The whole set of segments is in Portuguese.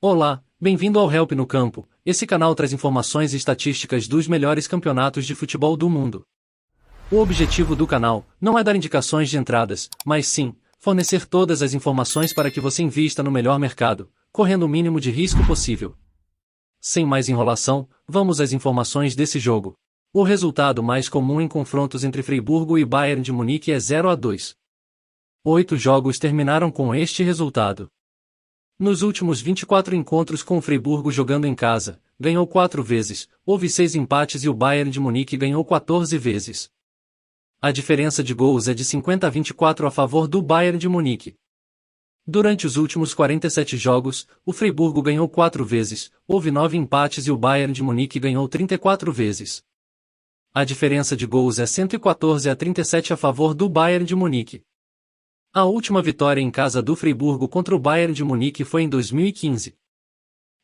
Olá, bem-vindo ao Help no Campo. Esse canal traz informações e estatísticas dos melhores campeonatos de futebol do mundo. O objetivo do canal não é dar indicações de entradas, mas sim, fornecer todas as informações para que você invista no melhor mercado, correndo o mínimo de risco possível. Sem mais enrolação, vamos às informações desse jogo. O resultado mais comum em confrontos entre Friburgo e Bayern de Munique é 0-2. 8 jogos terminaram com este resultado. Nos últimos 24 encontros com o Friburgo jogando em casa, ganhou 4 vezes, houve 6 empates e o Bayern de Munique ganhou 14 vezes. A diferença de gols é de 50-24 a favor do Bayern de Munique. Durante os últimos 47 jogos, o Friburgo ganhou 4 vezes, houve 9 empates e o Bayern de Munique ganhou 34 vezes. A diferença de gols é 114-37 a favor do Bayern de Munique. A última vitória em casa do Friburgo contra o Bayern de Munique foi em 2015.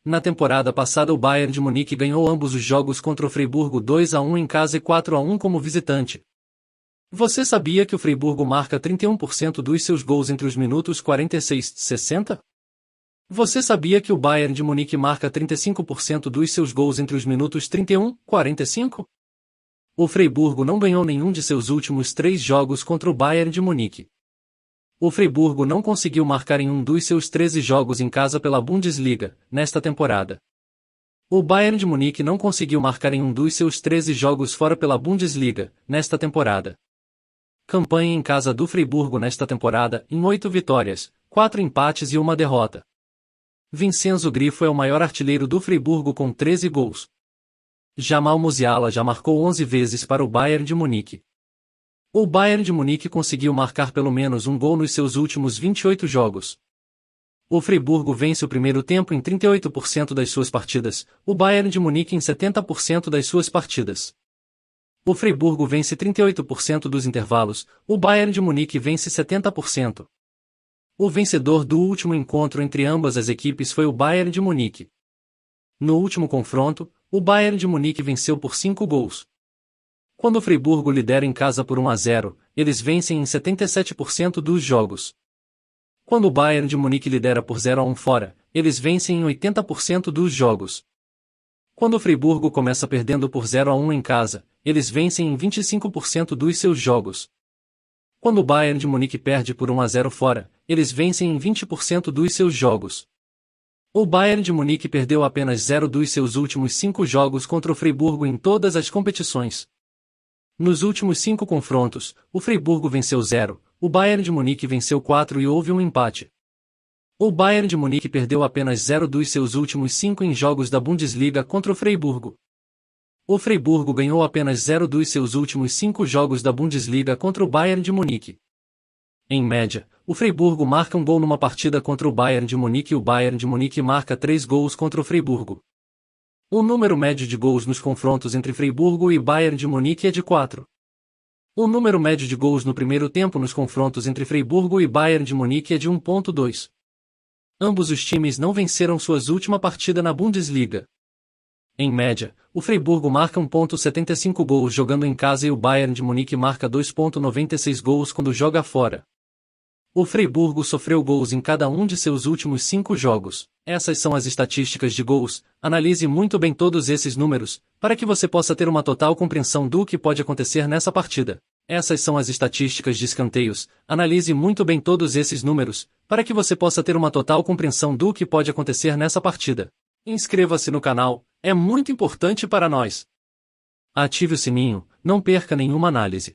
Na temporada passada o Bayern de Munique ganhou ambos os jogos contra o Friburgo 2-1 em casa e 4-1 como visitante. Você sabia que o Friburgo marca 31% dos seus gols entre os minutos 46 e 60? Você sabia que o Bayern de Munique marca 35% dos seus gols entre os minutos 31 e 45? O Friburgo não ganhou nenhum de seus últimos 3 jogos contra o Bayern de Munique. O Friburgo não conseguiu marcar em um dos seus 13 jogos em casa pela Bundesliga, nesta temporada. O Bayern de Munique não conseguiu marcar em um dos seus 13 jogos fora pela Bundesliga, nesta temporada. Campanha em casa do Friburgo nesta temporada, em 8 vitórias, 4 empates e 1 derrota. Vincenzo Grifo é o maior artilheiro do Friburgo com 13 gols. Jamal Musiala já marcou 11 vezes para o Bayern de Munique. O Bayern de Munique conseguiu marcar pelo menos um gol nos seus últimos 28 jogos. O Friburgo vence o primeiro tempo em 38% das suas partidas, o Bayern de Munique em 70% das suas partidas. O Friburgo vence 38% dos intervalos, o Bayern de Munique vence 70%. O vencedor do último encontro entre ambas as equipes foi o Bayern de Munique. No último confronto, o Bayern de Munique venceu por 5 gols. Quando o Friburgo lidera em casa por 1-0, eles vencem em 77% dos jogos. Quando o Bayern de Munique lidera por 0-1 fora, eles vencem em 80% dos jogos. Quando o Friburgo começa perdendo por 0-1 em casa, eles vencem em 25% dos seus jogos. Quando o Bayern de Munique perde por 1-0 fora, eles vencem em 20% dos seus jogos. O Bayern de Munique perdeu apenas 0 dos seus últimos 5 jogos contra o Friburgo em todas as competições. Nos últimos 5 confrontos, o Friburgo venceu 0, o Bayern de Munique venceu 4 e houve um empate. O Bayern de Munique perdeu apenas 0 dos seus últimos 5 em jogos da Bundesliga contra o Friburgo. O Friburgo ganhou apenas 0 dos seus últimos 5 jogos da Bundesliga contra o Bayern de Munique. Em média, o Friburgo marca um gol numa partida contra o Bayern de Munique e o Bayern de Munique marca 3 gols contra o Friburgo. O número médio de gols nos confrontos entre Friburgo e Bayern de Munique é de 4. O número médio de gols no primeiro tempo nos confrontos entre Friburgo e Bayern de Munique é de 1.2. Ambos os times não venceram suas última partida na Bundesliga. Em média, o Friburgo marca 1.75 gols jogando em casa e o Bayern de Munique marca 2.96 gols quando joga fora. O Friburgo sofreu gols em cada um de seus últimos 5 jogos. Essas são as estatísticas de gols. Analise muito bem todos esses números, para que você possa ter uma total compreensão do que pode acontecer nessa partida. Essas são as estatísticas de escanteios. Analise muito bem todos esses números, para que você possa ter uma total compreensão do que pode acontecer nessa partida. Inscreva-se no canal, é muito importante para nós. Ative o sininho, não perca nenhuma análise.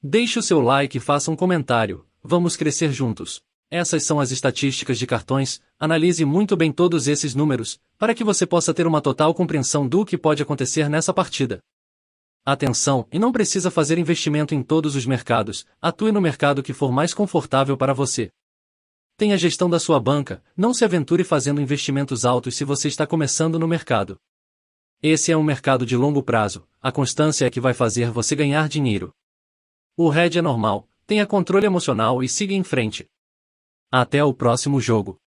Deixe o seu like e faça um comentário. Vamos crescer juntos. Essas são as estatísticas de cartões. Analise muito bem todos esses números, para que você possa ter uma total compreensão do que pode acontecer nessa partida. Atenção, e não precisa fazer investimento em todos os mercados, atue no mercado que for mais confortável para você. Tenha gestão da sua banca, não se aventure fazendo investimentos altos se você está começando no mercado. Esse é um mercado de longo prazo, a constância é que vai fazer você ganhar dinheiro. O hedge é normal. Tenha controle emocional e siga em frente. Até o próximo jogo.